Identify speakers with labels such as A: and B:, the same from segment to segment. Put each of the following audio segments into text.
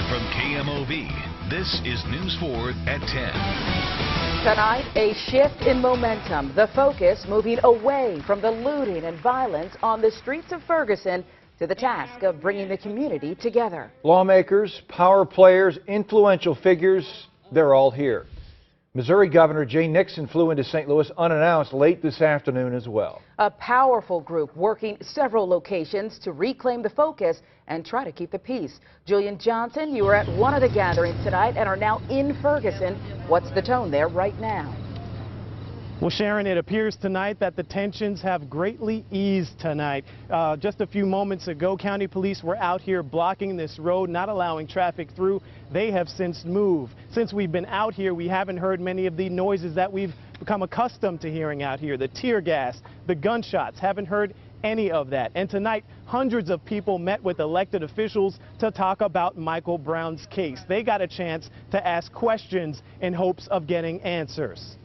A: from KMOV, this is News 4 at 10.
B: Tonight, a shift in momentum. The focus moving away from the looting and violence on the streets of Ferguson to the task of bringing the community together.
C: Lawmakers, power players, influential figures, they're all here. Missouri Governor Jay Nixon flew into St. Louis unannounced late this afternoon as well.
B: A powerful group working several locations to reclaim the focus and try to keep the peace. Julian Johnson, you were at one of the gatherings tonight and are now in Ferguson. What's the tone there right now?
D: Well, Sharon, it appears tonight that the tensions have greatly eased tonight. Just a few moments ago, county police were out here blocking this road, not allowing traffic through. They have since moved. Since we've been out here, we haven't heard many of the noises that we've become accustomed to hearing out here. The tear gas, the gunshots, haven't heard any of that. And tonight, hundreds of people met with elected officials to talk about Michael Brown's case. They got a chance to ask questions in hopes of getting answers.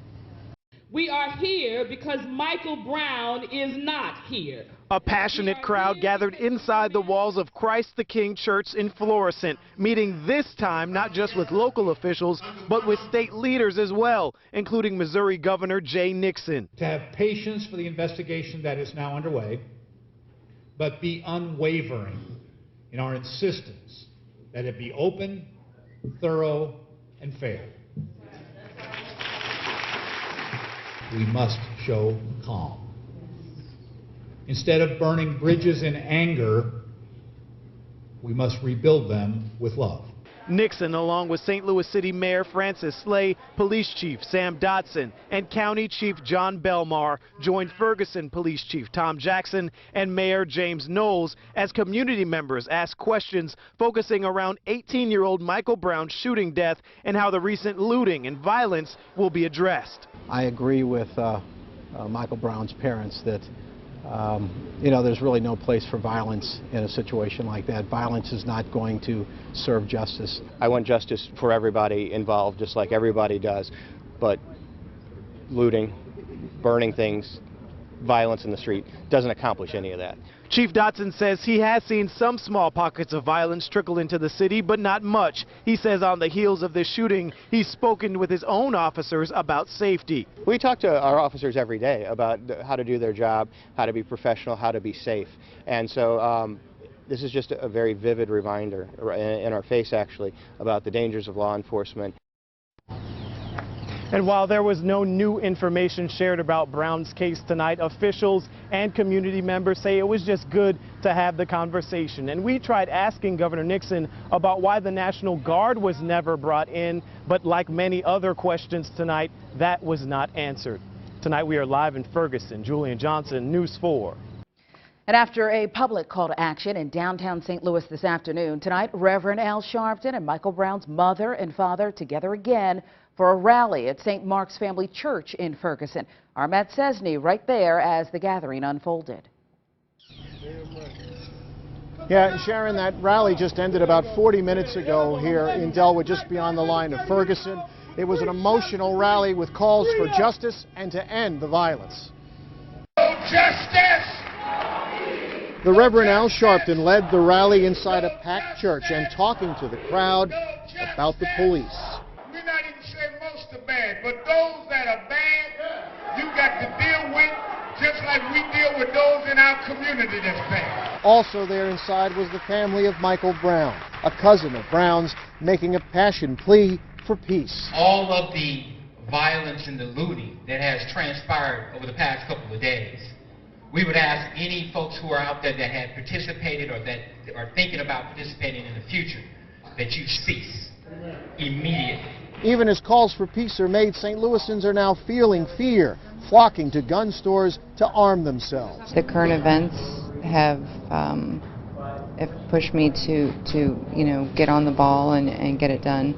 E: We are here because Michael Brown is not here.
D: A passionate crowd gathered inside the walls of Christ the King Church in Florissant, meeting this time not just with local officials, but with state leaders as well, including Missouri Governor Jay Nixon.
F: To have patience for the investigation that is now underway, but be unwavering in our insistence that it be open, thorough, and fair. We must show calm. Instead of burning bridges in anger, we must rebuild them with love.
D: Nixon, along with St. Louis City Mayor Francis Slay, Police Chief Sam Dotson, and County Chief John Belmar, joined Ferguson Police Chief Tom Jackson and Mayor James Knowles as community members asked questions focusing around 18-year-old Michael Brown's shooting death and how the recent looting and violence will be addressed.
G: I agree with Michael Brown's parents that there's really no place for violence in a situation like that. Violence is not going to serve justice.
H: I want justice for everybody involved, just like everybody does, but looting, burning things, violence in the street doesn't accomplish any of that.
D: Chief Dotson says he has seen some small pockets of violence trickle into the city, but not much. He says on the heels of this shooting, he's spoken with his own officers about safety.
H: We talk to our officers every day about how to do their job, how to be professional, how to be safe. And so this is just a very vivid reminder in our face, actually, about the dangers of law enforcement.
D: And while there was no new information shared about Brown's case tonight, officials and community members say it was just good to have the conversation. And we tried asking Governor Nixon about why the National Guard was never brought in, but like many other questions tonight, that was not answered. Tonight we are live in Ferguson. Julian Johnson, News 4.
B: And after a public call to action in downtown St. Louis this afternoon, tonight Reverend Al Sharpton and Michael Brown's mother and father together again for a rally at St. Mark's Family Church in Ferguson. Our Matt Cesny right there as the gathering unfolded.
I: Yeah, Sharon, that rally just ended about 40 minutes ago here in Delwood, just beyond the line of Ferguson. It was an emotional rally with calls for justice and to end the violence.
J: Justice!
I: The Reverend Al Sharpton led the rally inside a packed church and talking to the crowd about the police.
J: We're not even saying most are bad, but those that are bad, you got to deal with just like we deal with those in our community that's bad.
I: Also there inside was the family of Michael Brown, a cousin of Brown's, making a passion plea for peace.
K: All of the violence and the looting that has transpired over the past couple of days, we would ask any folks who are out there that had participated or that are thinking about participating in the future that you cease immediately.
I: Even as calls for peace are made, St. Louisans are now feeling fear, flocking to gun stores to arm themselves.
L: The current events have pushed me to get on the ball and get it done.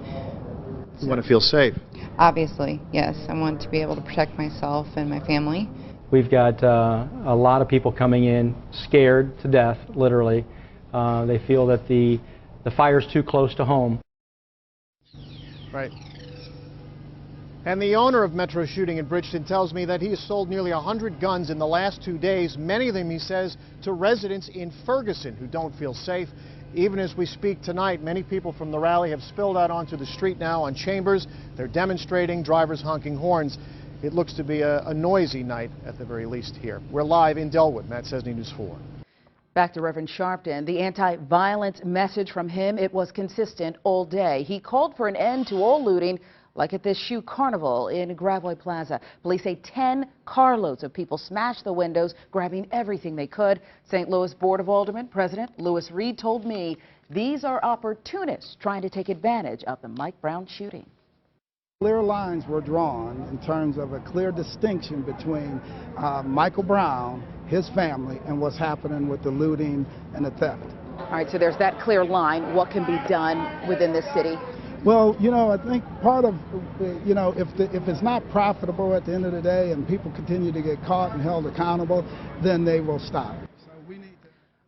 I: You want to feel safe?
L: Obviously, yes. I want to be able to protect myself and my family.
M: We've got a lot of people coming in scared to death, literally. They feel that the fire's too close to home.
I: Right. And the owner of Metro Shooting in Bridgeton tells me that he has sold nearly 100 guns in the last 2 days, many of them, he says, to residents in Ferguson who don't feel safe. Even as we speak tonight, many people from the rally have spilled out onto the street now on Chambers. They're demonstrating, drivers honking horns. It looks to be a noisy night at the very least here. We're live in Delwood. Matt Cesny, News 4.
B: Back to Reverend Sharpton. The anti-violence message from him, it was consistent all day. He called for an end to all looting, like at this shoe carnival in Gravois Plaza. Police say 10 carloads of people smashed the windows, grabbing everything they could. St. Louis Board of Aldermen President Louis Reed told me these are opportunists trying to take advantage of the Mike Brown shooting.
N: Clear lines were drawn in terms of a clear distinction between Michael Brown, his family, and what's happening with the looting and the theft.
B: All right, so there's that clear line. What can be done within this city?
N: Well, you know, I think part of, you know, if it's not profitable at the end of the day and people continue to get caught and held accountable, then they will stop.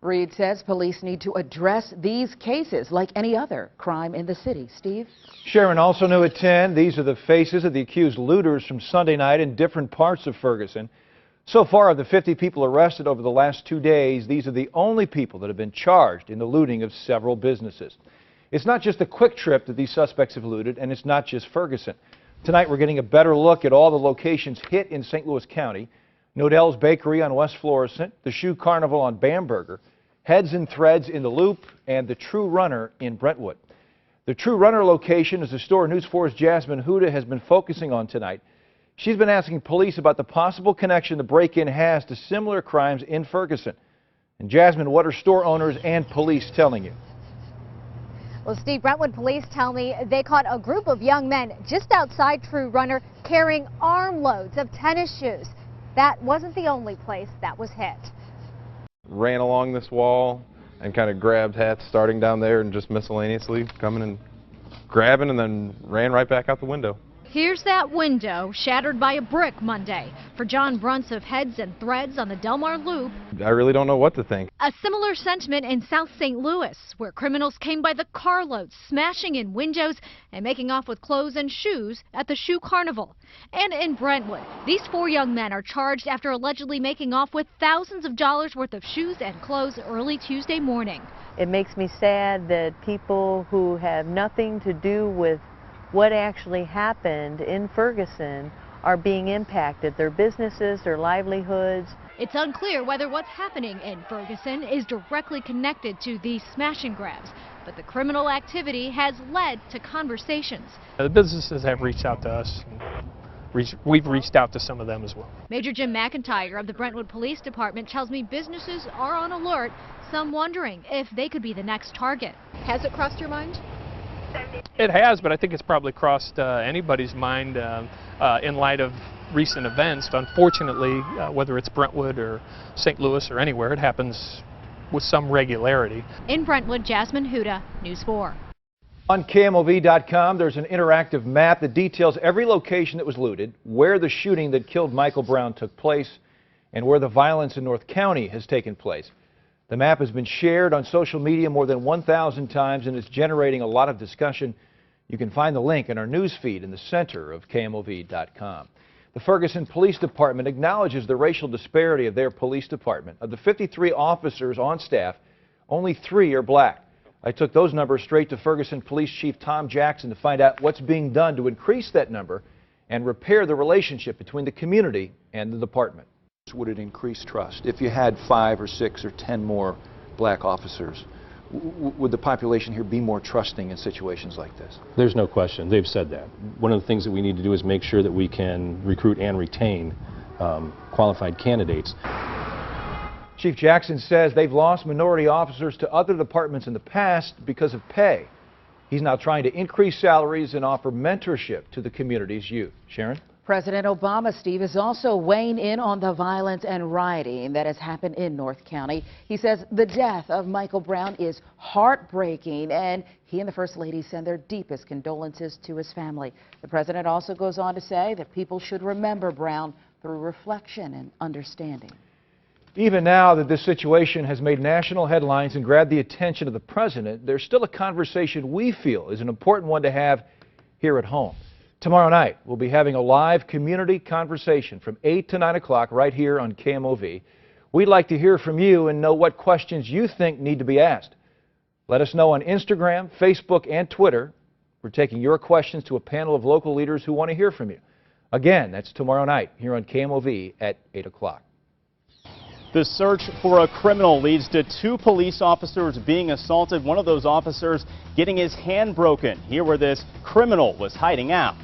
B: Reed says police need to address these cases like any other crime in the city. Steve?
C: Sharon, also new at 10, these are the faces of the accused looters from Sunday night in different parts of Ferguson. So far, of the 50 people arrested over the last 2 days, these are the only people that have been charged in the looting of several businesses. It's not just a Quick Trip that these suspects have looted, and it's not just Ferguson. Tonight, we're getting a better look at all the locations hit in St. Louis County. Nodell's Bakery on West Florissant, the Shoe Carnival on Bamberger, Heads and Threads in the Loop, and the True Runner in Brentwood. The True Runner location is a store News 4's Jasmine Huda has been focusing on tonight. She's been asking police about the possible connection the break-in has to similar crimes in Ferguson. And Jasmine, what are store owners and police telling you?
O: Well, Steve, Brentwood police tell me they caught a group of young men just outside True Runner carrying armloads of tennis shoes. That wasn't the only place that was hit.
P: Ran along this wall and kind of grabbed hats starting down there and just miscellaneously coming and grabbing and then ran right back out the window.
Q: Here's that window shattered by a brick Monday for John Brunts of Heads and Threads on the Delmar Loop.
P: I really don't know what to think.
Q: A similar sentiment in South St. Louis, where criminals came by the carloads, smashing in windows and making off with clothes and shoes at the Shoe Carnival. And in Brentwood, these 4 young men are charged after allegedly making off with thousands of dollars worth of shoes and clothes early Tuesday morning.
R: It makes me sad that people who have nothing to do with what actually happened in Ferguson are being impacted, their businesses, their livelihoods.
Q: It's unclear whether what's happening in Ferguson is directly connected to these smash and grabs, but the criminal activity has led to conversations.
S: The businesses have reached out to us. We've reached out to some of them as well.
Q: Major Jim McIntyre of the Brentwood Police Department tells me businesses are on alert, some wondering if they could be the next target. Has it crossed your mind?
S: It has, but I think it's probably crossed anybody's mind in light of recent events. Unfortunately, whether it's Brentwood or St. Louis or anywhere, it happens with some regularity.
Q: In Brentwood, Jasmine Huda, News 4.
C: On KMOV.com, there's an interactive map that details every location that was looted, where the shooting that killed Michael Brown took place, and where the violence in North County has taken place. The map has been shared on social media more than 1,000 times, and it's generating a lot of discussion. You can find the link in our news feed in the center of KMOV.com. The Ferguson Police Department acknowledges the racial disparity of their police department. Of the 53 officers on staff, only 3 are black. I took those numbers straight to Ferguson Police Chief Tom Jackson to find out what's being done to increase that number and repair the relationship between the community and the department.
T: Would it increase trust? If you had 5 or 6 or 10 more black officers, would the population here be more trusting in situations like this?
U: There's no question. They've said that. One of the things that we need to do is make sure that we can recruit and retain qualified candidates.
C: Chief Jackson says they've lost minority officers to other departments in the past because of pay. He's now trying to increase salaries and offer mentorship to the community's youth. Sharon?
B: President Obama, Steve, is also weighing in on the violence and rioting that has happened in North County. He says the death of Michael Brown is heartbreaking, and he and the First Lady send their deepest condolences to his family. The president also goes on to say that people should remember Brown through reflection and understanding.
C: Even now that this situation has made national headlines and grabbed the attention of the president, there's still a conversation we feel is an important one to have here at home. Tomorrow night, we'll be having a live community conversation from 8 to 9 o'clock right here on KMOV. We'd like to hear from you and know what questions you think need to be asked. Let us know on Instagram, Facebook, and Twitter. We're taking your questions to a panel of local leaders who want to hear from you. Again, that's tomorrow night here on KMOV at 8 o'clock.
A: The search for a criminal leads to 2 police officers being assaulted, one of those officers getting his hand broken. Here where this criminal was hiding out.